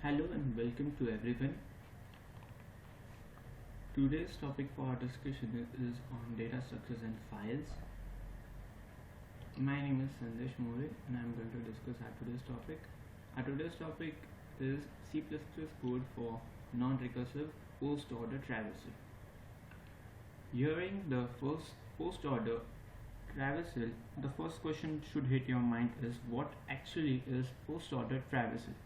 Hello and welcome to everyone. Today's topic for our discussion is on data structures and files. My name is Sandesh More and I am going to discuss our today's topic. Our today's topic is C++ code for non-recursive post-order traversal. Hearing the first post-order traversal, the first question should hit your mind is what actually is post-order traversal?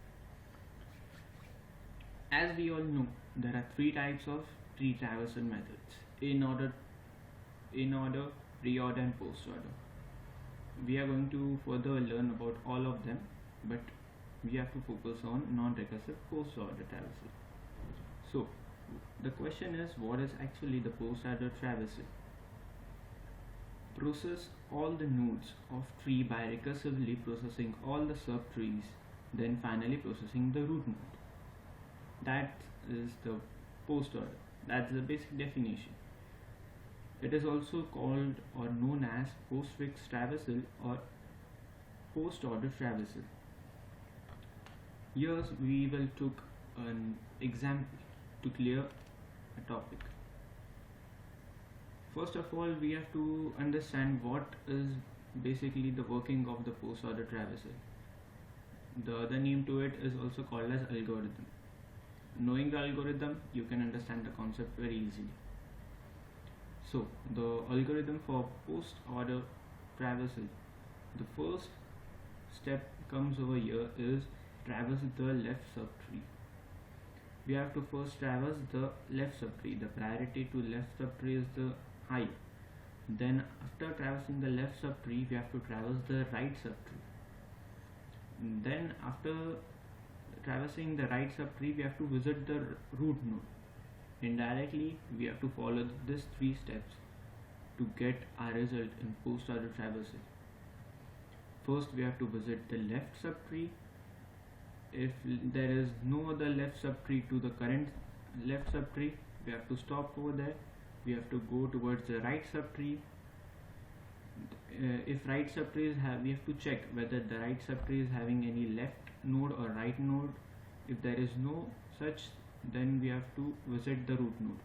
As we all know, there are three types of tree traversal methods: in-order, pre-order and post-order. We are going to further learn about all of them, but we have to focus on non-recursive post-order traversal. So, the question is, what is actually the post-order traversal? Process all the nodes of tree by recursively processing all the subtrees, then finally processing the root node. That is the post order. That's the basic definition. It is also called or known as postfix traversal or post order traversal. Here we will took an example to clear a topic. First of all, we have to understand what is basically the working of the post order traversal. The other name to it is also called as algorithm. Knowing the algorithm, you can understand the concept very easily. So, the algorithm for post-order traversal, the first step comes over here is traverse the left subtree. We have to first traverse the left subtree. The priority to left subtree is the high. Then after traversing the left subtree, we have to traverse the right subtree. Then after traversing the right subtree, we have to visit the root node. Indirectly, we have to follow these three steps to get our result in post-order traversal. First, we have to visit the left subtree. If there is no other left subtree to the current left subtree, we have to stop over there. We have to go towards the right subtree. If right subtree is we have to check whether the right subtree is having any left node or right node. If there is no such, then we have to visit the root node.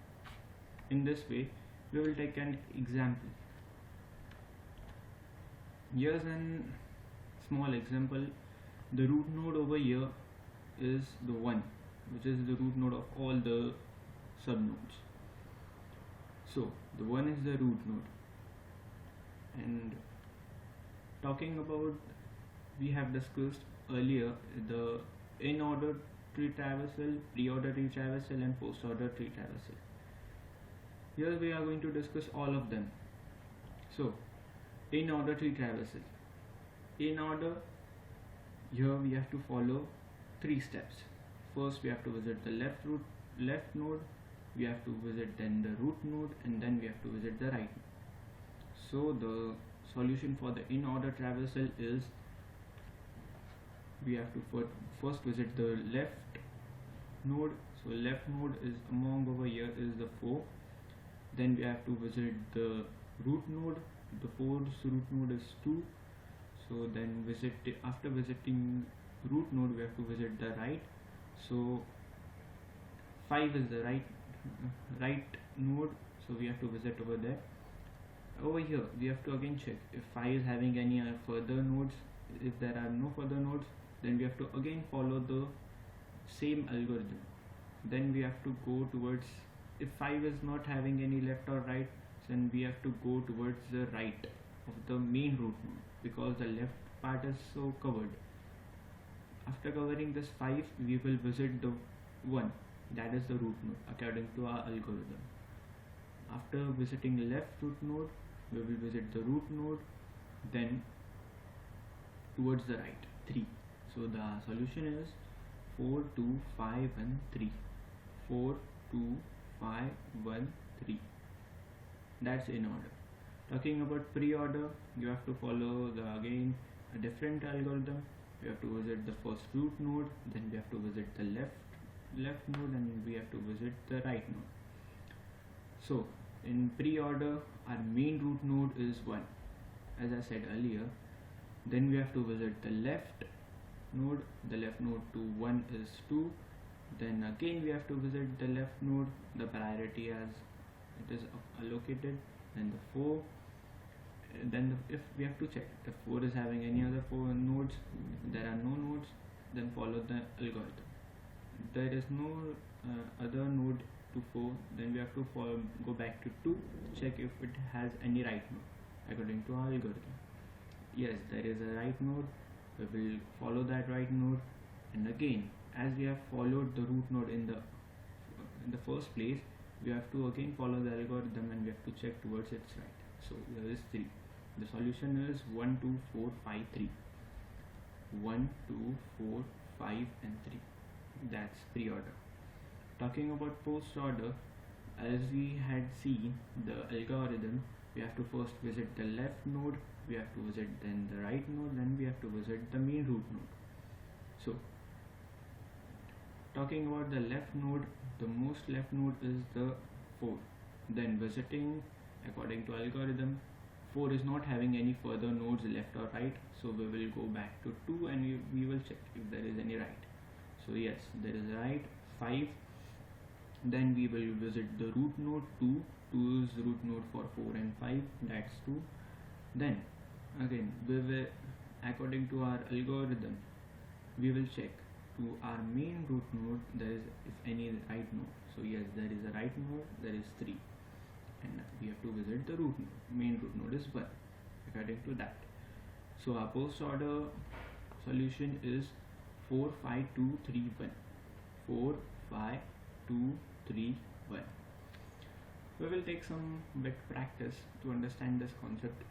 In this way, we will take an example. Here's a small example. The root node over here is the 1, which is the root node of all the subnodes. So the 1 is the root node. And talking about, we have discussed earlier the in-order tree traversal, pre-order tree traversal and post-order tree traversal. Here we are going to discuss all of them. So, in-order tree traversal. In order, here we have to follow three steps. First, we have to visit the left node, we have to visit then the root node, and then we have to visit the right node. So the solution for the in-order traversal is we have to first visit the left node. So left node is among over here is the 4. Then we have to visit the root node. The 4th root node is 2. So then after visiting root node, we have to visit the right. So 5 is the right node. So we have to visit over there. Over here we have to again check if 5 is having any further nodes. If there are no further nodes, then we have to again follow the same algorithm. Then we have to go towards, if 5 is not having any left or right, then we have to go towards the right of the main root node, because the left part is so covered. After covering this 5, we will visit the 1, that is the root node according to our algorithm. After visiting left root node, we will visit the root node, then towards the right 3. So the solution is 4, 2, 5, 1, 3. 4, 2, 5, 1, 3. That's in order. Talking about pre-order, you have to follow again a different algorithm. We have to visit the first root node, then we have to visit the left node, and we have to visit the right node. So in pre-order, our main root node is 1, as I said earlier. Then we have to visit the left node, the left node to 1 is 2. Then again we have to visit the left node, the priority as it is allocated, then the 4. Then if we have to check if 4 is having any other 4 nodes, if there are no nodes, then follow the algorithm. If there is no other node to 4, then we have to go back to 2, check if it has any right node according to our algorithm. Yes, there is a right node, we will follow that right node, and again as we have followed the root node in the first place, we have to again follow the algorithm and we have to check towards its right. So there is 3. The solution is 1, 2, 4, 5, 3. 1, 2, 4, 5 and 3. That's pre-order. Talking about post-order, as we had seen the algorithm, we have to first visit the left node, we have to visit then the right node, then we have to visit the main root node. So talking about the left node, the most left node is the 4. Then visiting according to algorithm, 4 is not having any further nodes left or right, so we will go back to 2 and we will check if there is any right. So yes, there is a right. 5. Then we will visit the root node 2. 2 is root node for 4 and 5, that's 2. Then again we will, according to our algorithm, we will check to our main root node there is if any right node. So yes, there is a right node, there is 3, and we have to visit the root node. Main root node is 1 according to that. So our post order solution is 4, 5, 2, 3, 1. 4, 5, 2, 3, 1. We will take some bit practice to understand this concept.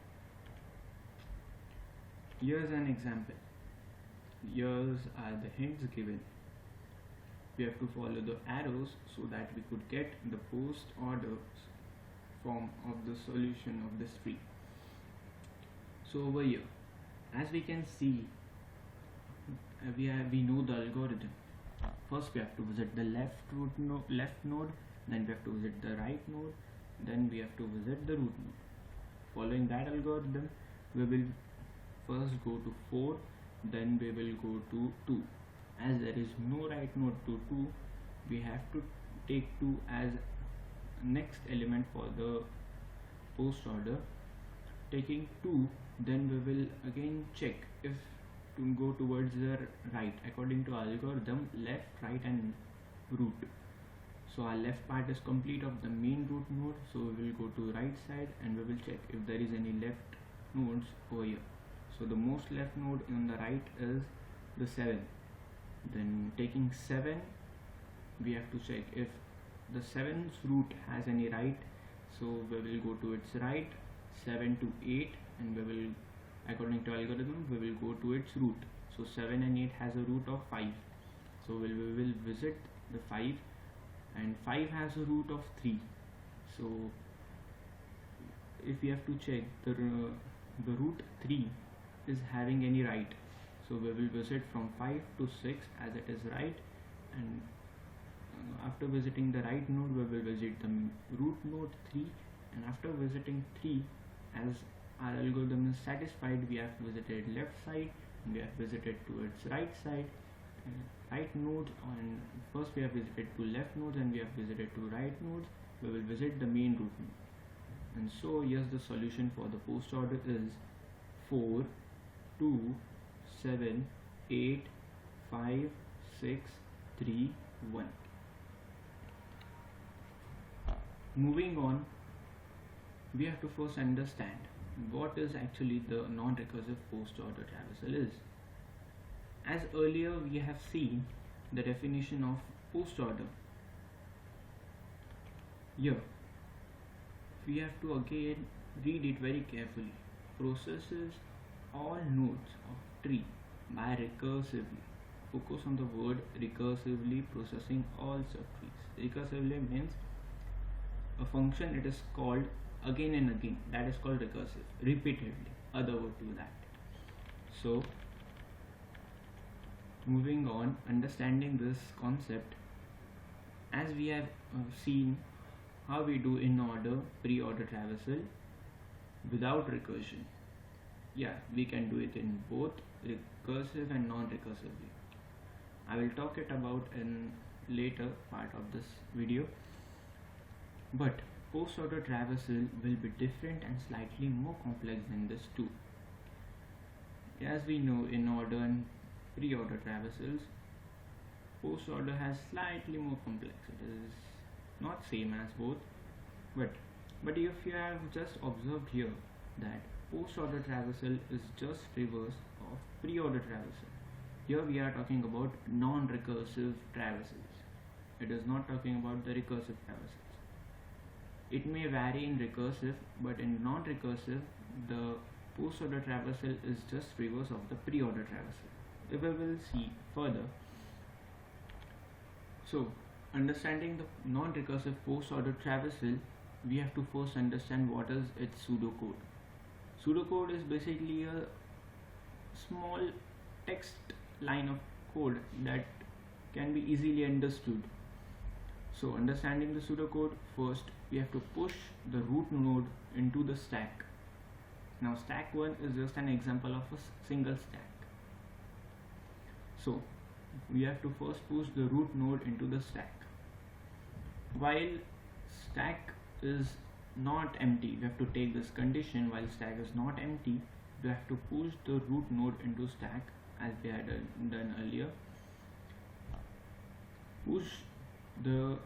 Here's an example. Here's are the hints given. We have to follow the arrows so that we could get the post order form of the solution of this tree. So over here, as we can see, we know the algorithm. First we have to visit the left node, then we have to visit the right node, then we have to visit the root node. Following that algorithm, we will first go to 4, then we will go to 2. As there is no right node to 2, we have to take 2 as next element for the post order. Taking 2, then we will again check if to go towards the right according to our algorithm, left, right and root. So our left part is complete of the main root node, so we will go to right side and we will check if there is any left nodes over here. So the most left node on the right is the 7. Then taking 7, we have to check if the 7's root has any right, so we will go to its right. 7 to 8, and we will, according to algorithm, we will go to its root. So 7 and 8 has a root of 5, so we will visit the 5, and 5 has a root of 3. So if we have to check the root 3 is having any right, so we will visit from 5 to 6 as it is right, and after visiting the right node we will visit the root node 3, and after visiting 3, as our algorithm is satisfied, we have visited left side and we have visited towards right side, right nodes, and first we have visited to left nodes and we have visited to right nodes. We will visit the main root node, and so yes, the solution for the post order is 4, 2, 7, 8, 5, 6, 3, 1. Moving on, we have to first understand what is actually the non-recursive post order traversal is. As earlier we have seen the definition of post order. Here we have to again read it very carefully. Processes all nodes of tree by recursively. Focus on the word recursively, processing all subtrees. Recursively means a function it is called again and again, that is called recursive, repeatedly, other word to that. So moving on, understanding this concept, as we have seen how we do in order pre-order traversal without recursion. Yeah, we can do it in both recursive and non-recursively. I will talk it about in later part of this video, but post-order traversal will be different and slightly more complex than this too. As we know, in order and pre-order traversals, post-order has slightly more complex. It is not same as both, but if you have just observed here that post-order traversal is just reverse of pre-order traversal. Here we are talking about non-recursive traversals. It is not talking about the recursive traversals. It may vary in recursive, but in non-recursive, the post-order traversal is just reverse of the pre-order traversal. If we will see further. So, understanding the non-recursive post-order traversal, we have to first understand what is its pseudocode. Pseudocode is basically a small text line of code that can be easily understood. So, understanding the pseudocode, first we have to push the root node into the stack. Now, stack 1 is just an example of a single stack. So, we have to first push the root node into the stack. While stack is not empty, we have to take this condition. While stack is not empty, we have to push the root node into stack as we had done earlier. Push the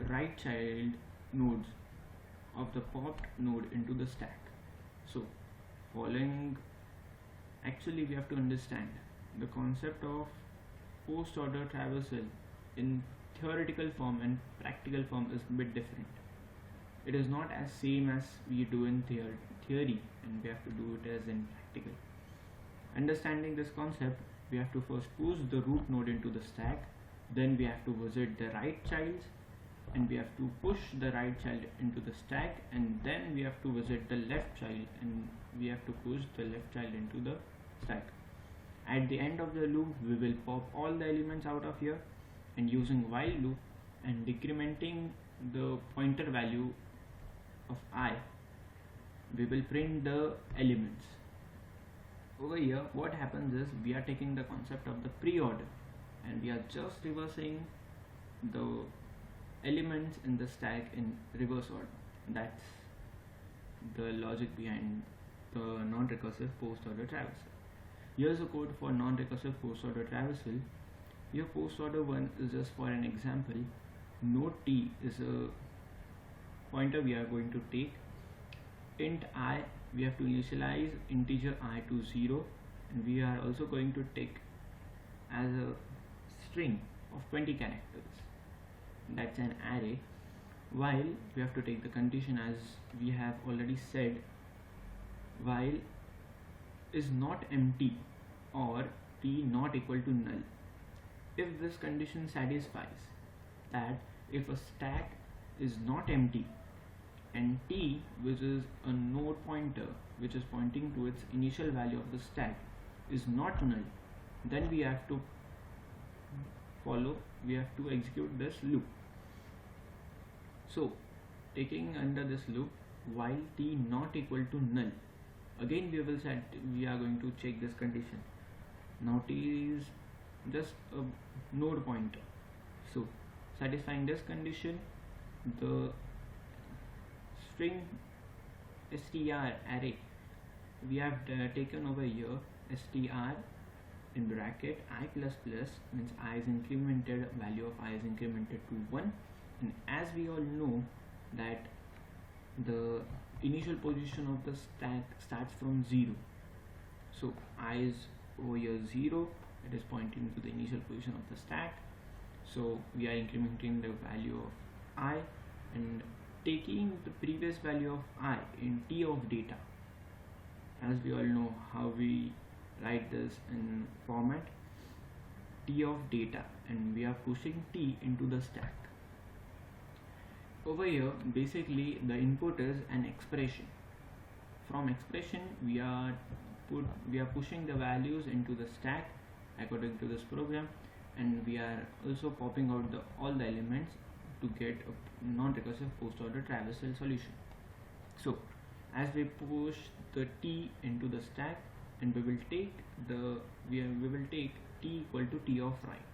right child nodes of the popped node into the stack. So, following, actually we have to understand the concept of post-order traversal in theoretical form and practical form is a bit different. It is not as same as we do in theory, and we have to do it as in practical. Understanding this concept, we have to first push the root node into the stack, then we have to visit the right childs, and we have to push the right child into the stack, and then we have to visit the left child, and we have to push the left child into the stack. At the end of the loop, we will pop all the elements out of here, and using while loop and decrementing the pointer value of I, we will print the elements. Over here, what happens is we are taking the concept of the pre-order and we are just reversing the elements in the stack in reverse order. That's the logic behind the non-recursive post-order traversal. Here's a code for non-recursive post-order traversal. Here post-order 1 is just for an example. Node t is a pointer we are going to take. Int I, we have to initialize integer I to 0, and we are also going to take as a string of 20 characters. That's an array. While we have to take the condition as we have already said, while is not empty or t not equal to null. If this condition satisfies that if a stack is not empty and t, which is a node pointer which is pointing to its initial value of the stack, is not null, then we have to execute this loop. So, taking under this loop, while t not equal to null, again we are going to check this condition. Now t is just a node pointer. So, satisfying this condition, the string str array we have taken over here, str in bracket I plus plus means I is incremented, value of I is incremented to 1, and as we all know that the initial position of the stack starts from 0, so I is over here 0, it is pointing to the initial position of the stack. So we are incrementing the value of I and taking the previous value of I in t of data. As we all know how we write this in format t of data, and we are pushing t into the stack. Over here basically the input is an expression. From expression we are pushing the values into the stack according to this program, and we are also popping out all the elements to get a non-recursive post-order traversal solution. So as we push the t into the stack and we will take t equal to t of right.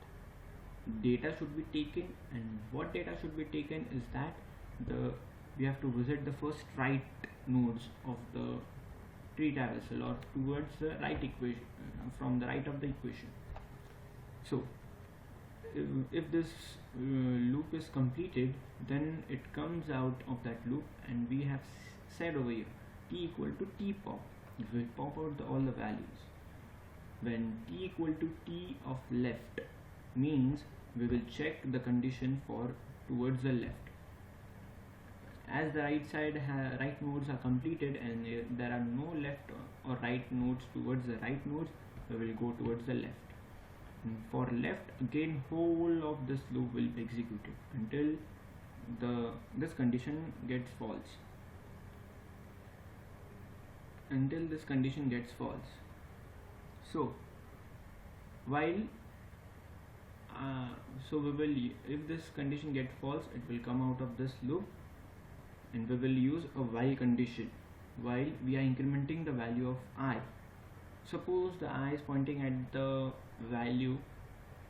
Data should be taken, and what data should be taken is that we have to visit the first right nodes of the tree traversal, or towards the right equation, from the right of the equation. So if this loop is completed, then it comes out of that loop, and we have said over here t equal to t pop. It will pop out all the values. When t equal to t of left means we will check the condition for towards the left. As the right nodes are completed and there are no left or right nodes towards the right nodes, we will go towards the left. And for left, again whole of this loop will be executed until this condition gets false. Until this condition gets false. So while we will, if this condition gets false, it will come out of this loop, and we will use a while condition while we are incrementing the value of I. Suppose the I is pointing at the value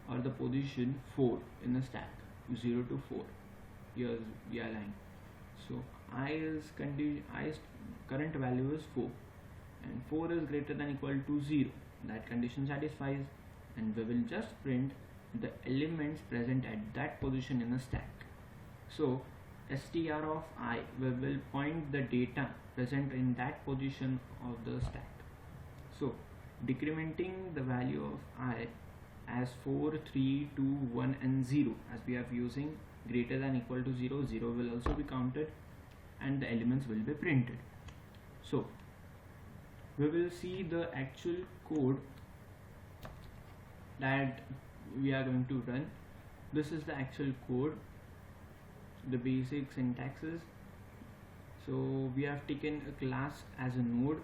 or the position 4 in the stack, 0 to 4. Here we are lying. So I's current value is 4, and 4 is greater than equal to 0. That condition satisfies, and we will just print the elements present at that position in the stack. So str of I, we will point the data present in that position of the stack. So decrementing the value of I as 4, 3, 2, 1 and 0, as we are using greater than equal to 0, 0 will also be counted and the elements will be printed. So we will see the actual code that we are going to run. This is the actual code, the basic syntaxes. So we have taken a class as a node.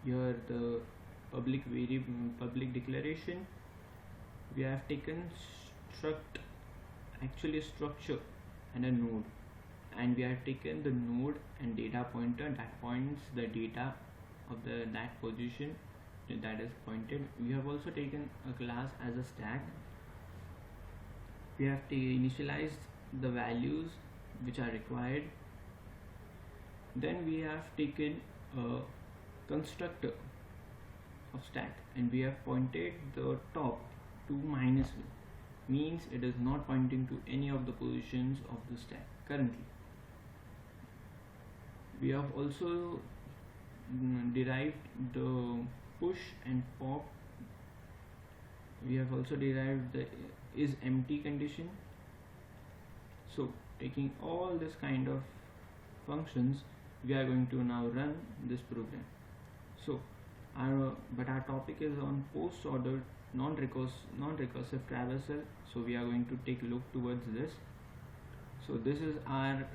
Here the public variable, public declaration. We have taken structure and a node, and we have taken the node and data pointer that points the data of that position that is pointed. We have also taken a class as a stack. We have initialized the values which are required. Then we have taken a constructor of stack, and we have pointed the top to -1, means it is not pointing to any of the positions of the stack currently. We have also derived the push and pop. We have also derived the is empty condition. So taking all this kind of functions, we are going to now run this program. So our topic is on post ordered non-recursive traversal, so we are going to take a look towards this. So this is our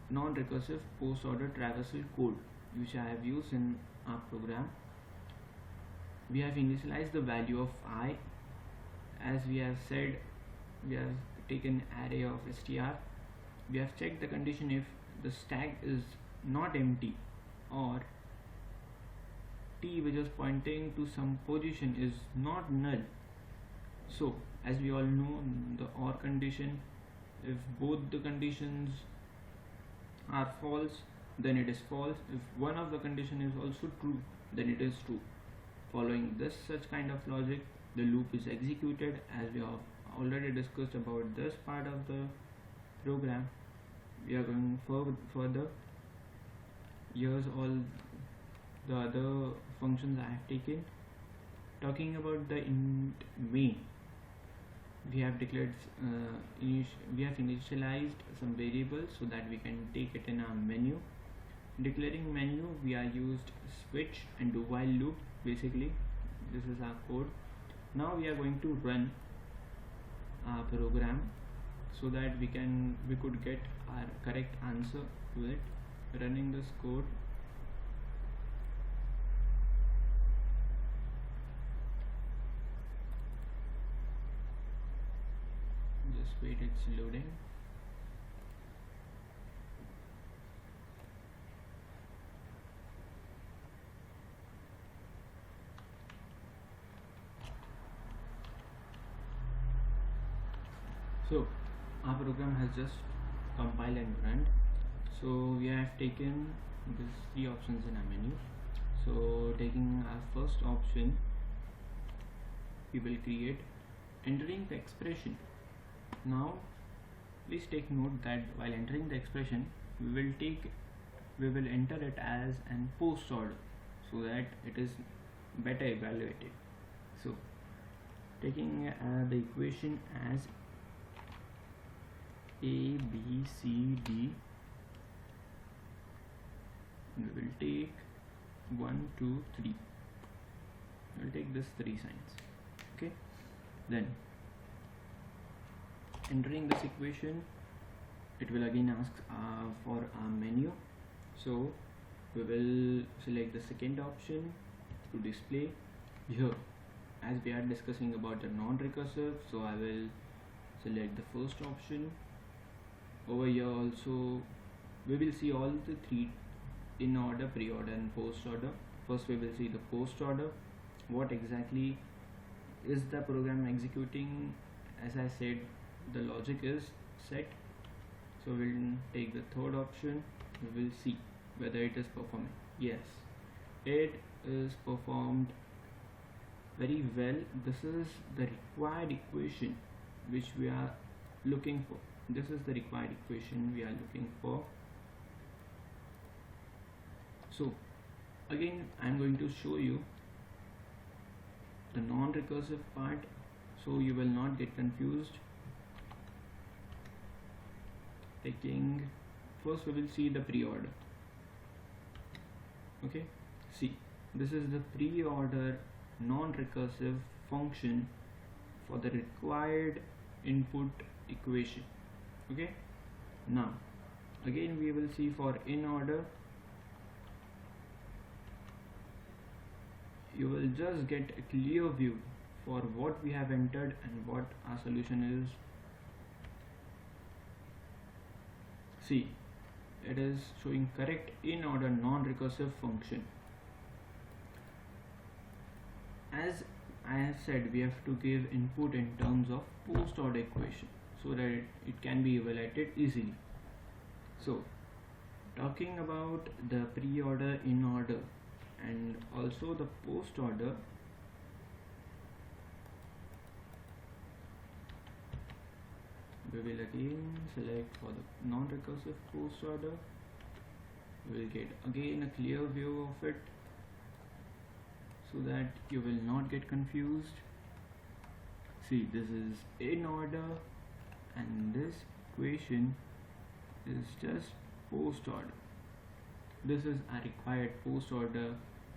non-recursive post ordered traversal code which I have used in our program. We have initialized the value of I. As we have said, we have taken array of str. We have checked the condition if the stack is not empty, or t which is pointing to some position is not null. So as we all know, the OR condition, if both the conditions are false, then it is false. If one of the condition is also true, then it is true. Following this such kind of logic, the loop is executed. As we have already discussed about this part of the program, we are going further. Here's all the other functions I have taken. Talking about the int main, we have declared we have initialized some variables so that we can take it in our menu. Declaring menu, we are used switch and do while loop. Basically this is our code. Now we are going to run our program so that we could get our correct answer to it. Running this code. Just wait, it's loading. So our program has just compiled and run. So we have taken these three options in our menu. So taking our first option, we will create entering the expression. Now please take note that while entering the expression, we will enter it as an post order so that it is better evaluated. So taking the equation as A, B, C, D, we will take 1, 2, 3. We will take this 3 signs. Okay. Then entering this equation, it will again ask for our menu. So we will select the second option to display here. As we are discussing about the non-recursive, so I will select the first option. Over here also we will see all the three in order, pre-order and post order. First we will see the post order. What exactly is the program executing? As I said, the logic is set. So we'll take the third option. We will see whether it is performing. Yes, it is performed very well. This is the required equation which we are looking for. This is the required equation we are looking for. So again I am going to show you the non-recursive part so you will not get confused. Taking first, we will see the pre-order. Okay, see, this is the pre-order non-recursive function for the required input equation. Okay, now again we will see for in order. You will just get a clear view for what we have entered and what our solution is. See, it is showing correct in order non-recursive function. As I have said, we have to give input in terms of post order equation so that it can be evaluated easily. So talking about the pre-order, in order and also the post order, we will again select for the non-recursive post order. We will get again a clear view of it so that you will not get confused. See, this is in order and this equation is just post order. This is a required post order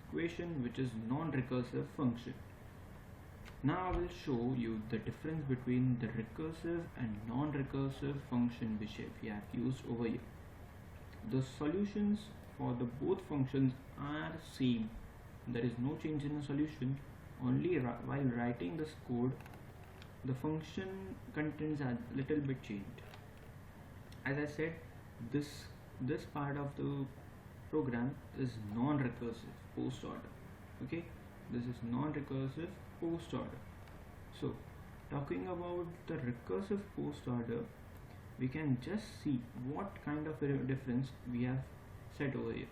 equation which is non-recursive function. Now I will show you the difference between the recursive and non-recursive function which we have used over here. The solutions for the both functions are same. There is no change in the solution. Only while writing this code, the function contents are little bit changed. As I said, this part of the program is non-recursive post order. Okay, this is non-recursive post order. So talking about the recursive post order, we can just see what kind of a difference we have set over here.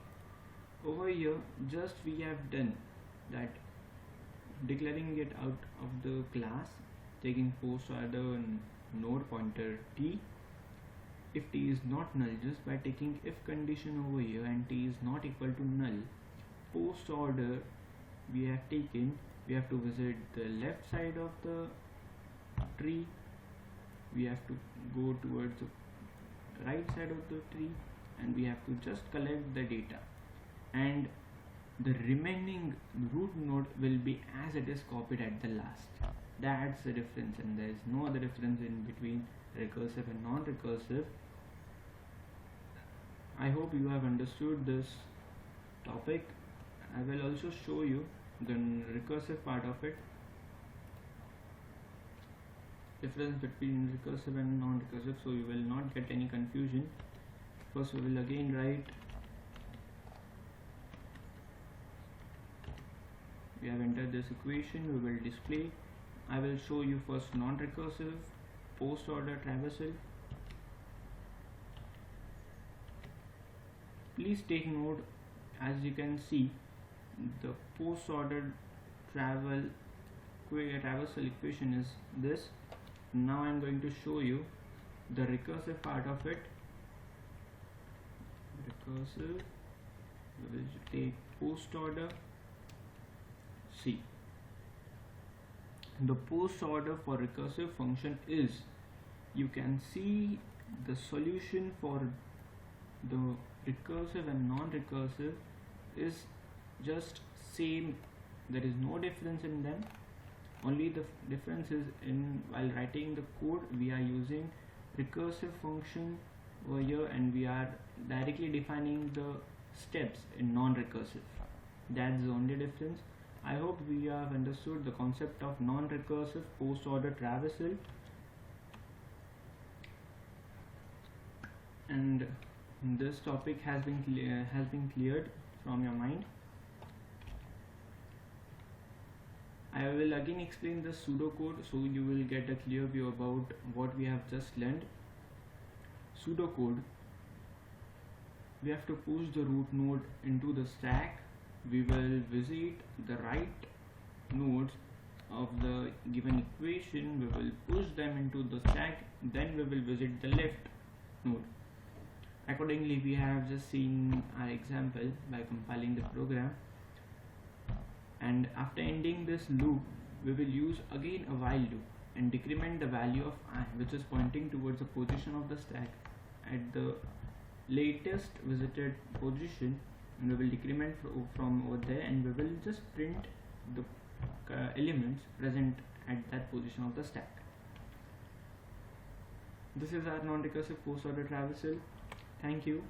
Over here just we have done that, declaring it out of the class, taking post order and node pointer t. If t is not null, just by taking if condition over here and t is not equal to null, post order we have taken, we have to visit the left side of the tree, we have to go towards the right side of the tree, and we have to just collect the data, and the remaining root node will be as it is copied at the last. That's the difference, and there is no other difference in between recursive and non-recursive. I hope you have understood this topic. I will also show you the recursive part of it, difference between recursive and non-recursive, so you will not get any confusion. First we will again write, we have entered this equation, we will display. I will show you first non-recursive post order traversal. Please take note, as you can see, the post order traversal equation is this. Now I am going to show you the recursive part of it. Recursive, we will take post order. See, the post order for recursive function is, you can see the solution for the recursive and non-recursive is just same. There is no difference in them. Only the difference is in while writing the code we are using recursive function over here, and we are directly defining the steps in non-recursive. That's the only difference. I hope we have understood the concept of non-recursive post order traversal, and this topic has been cleared from your mind. I will again explain the pseudocode so you will get a clear view about what we have just learned. Pseudocode, we have to push the root node into the stack. We will visit the right nodes of the given equation. We will push them into the stack. Then we will visit the left node. Accordingly, we have just seen our example by compiling the program. And after ending this loop, we will use again a while loop and decrement the value of I, which is pointing towards the position of the stack at the latest visited position, and we will decrement from over there, and we will just print the elements present at that position of the stack. This is our non-recursive post order traversal. Thank you.